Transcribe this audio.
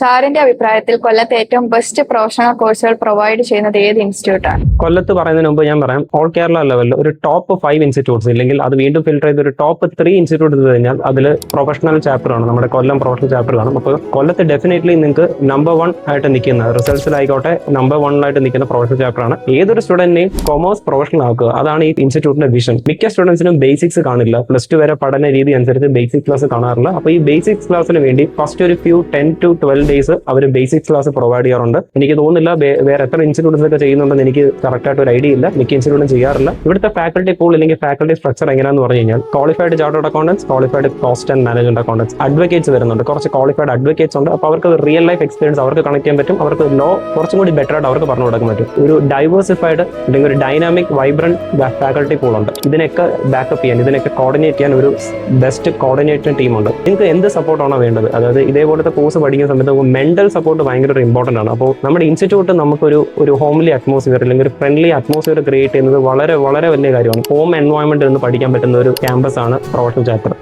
സാറിന്റെ അഭിപ്രായത്തിൽ കൊല്ലത്ത് ഏറ്റവും ബെസ്റ്റ് പ്രൊഫഷണൽ കോഴ്സുകൾ പ്രൊവൈഡ് ചെയ്യുന്നത് ഏത് ഇൻസ്റ്റിറ്റ്യൂട്ടാണ്? കൊല്ലത്ത് പറയുന്നതിന് മുമ്പ് ഞാൻ പറയാം, ഓൾ കേരള ലെവലിൽ ഒരു ടോപ്പ് 5 ഇൻസ്റ്റിറ്റ്യൂട്ട്സ് ഇല്ലെങ്കിൽ അത് വീണ്ടും ഫിൽട്ടർ ചെയ്ത് ഒരു ടോപ്പ് 3 ഇൻസ്റ്റിറ്റ്യൂട്ട് എടുത്തു കഴിഞ്ഞാൽ അതിൽ പ്രൊഫഷണൽ ചാപ്റ്റർ ആണ്, നമ്മുടെ കൊല്ലം പ്രൊഫഷണൽ ചാപ്റ്റർ കാണും. അപ്പോൾ കൊല്ലത്ത് ഡെഫിനറ്റ്ലി നിങ്ങൾക്ക് നമ്പർ 1 ആയിട്ട് നിൽക്കുന്ന റിസൾട്ട്സിലായിക്കോട്ടെ നമ്പർ 1 ആയിട്ട് നിൽക്കുന്ന പ്രൊഫഷണൽ ചാപ്റ്റർ ആണ്. ഏതൊരു സ്റ്റുഡന്റിനെയും കൊമേഴ്സ് പ്രൊഫഷണൽ ആക്കുക, അതാണ് ഈ ഇൻസ്റ്റിറ്റ്യൂട്ടിന്റെ വിഷൻ. മിക്ക സ്റ്റുഡൻസിനും ബേസിക്സ് കാണില്ല, +2 വരെ പഠന രീതി അനുസരിച്ച് ബേസിക് ക്ലാസ് കാണാറില്ല. അപ്പോൾ ഈ ബേസിക്സ് ക്ലാസ്സിന് വേണ്ടി ഫസ്റ്റ് ഒരു 10 to 12 ഡേയ്സ് അവർ ബേസിക്സ് ക്ലാസ് പ്രൊവൈഡ് ചെയ്യാറുണ്ട്. എനിക്ക് തോന്നുന്നില്ല വേറെ എത്ര ഇൻസ്റ്റിറ്റ്യൂട്ട്സ് ഒക്കെ ചെയ്യുന്നുണ്ടെന്ന് എനിക്ക് കറക്റ്റ് ആയിട്ട് ഒരു ഐഡിയ ഇല്ല. മിക്ക ഇൻസ്റ്റിറ്റ്യൂട്ടും ചെയ്യാറില്ല. ഇവിടുത്തെ ഫാക്കൽറ്റി പൂൾ അല്ലെങ്കിൽ ഫാക്കൽറ്റി സ്ട്രക്ചർ എങ്ങനെയാണെന്ന് പറഞ്ഞു കഴിഞ്ഞാൽ qualified chartered accountants, qualified cost and management accountants, advocates വരുന്നുണ്ട്. കുറച്ച് ക്വാളിഫൈഡ് അഡ്വക്കേറ്റ്സ് ഉണ്ട്. അപ്പോൾ അവർക്ക് റിയൽ ലൈഫ് എക്സ്പീരിയൻസ് അവർക്ക് കണക്ട് ചെയ്യാൻ പറ്റും. അവർക്ക് ലോ കുറച്ചും കൂടി ബെറ്റർ ആയിട്ട് അവർക്ക് പറഞ്ഞു കൊടുക്കാൻ പറ്റും. ഒരു ഡൈവേഴ്സിഫൈഡ് അല്ലെങ്കിൽ ഒരു ഡൈനാമിക് വൈബ്രന്റ് ഫാക്കൽറ്റി പൂൾ ഉണ്ട്. ഇതിനൊക്കെ ബാക്കപ്പ് ചെയ്യാൻ, ഇതിനൊക്കെ കോർഡിനേറ്റ് ചെയ്യാൻ ഒരു ബെസ്റ്റ് കോർഡിനേറ്റിംഗ് ടീമുണ്ട്. നിങ്ങൾക്ക് എന്ത് സപ്പോർട്ടാണോ വേണ്ടത്, അതായത് ഇതേപോലത്തെ കോഴ്സ് പഠിക്കുന്ന സമയത്ത് മെന്റൽ സപ്പോർട്ട് ഭയങ്കര ഇമ്പോർട്ടന്റ് ആണ്. അപ്പോൾ നമ്മുടെ ഇൻസ്റ്റിറ്റ്യൂട്ട് നമുക്കൊരു ഹോംലി അറ്റ്മോസ്ഫിയർ അല്ലെങ്കിൽ ഒരു ഫ്രണ്ട്ലി അറ്റ്മോസ്ഫിയർ ക്രിയേറ്റ് ചെയ്യുന്നത് വളരെ വളരെ വലിയ കാര്യമാണ്. ഹോം എൻവയോൺമെന്റ് എന്ന് പഠിക്കാൻ പറ്റുന്ന ഒരു ക്യാമ്പസ് ആണ് പ്രൊഫഷണൽ ചാപ്റ്റർ.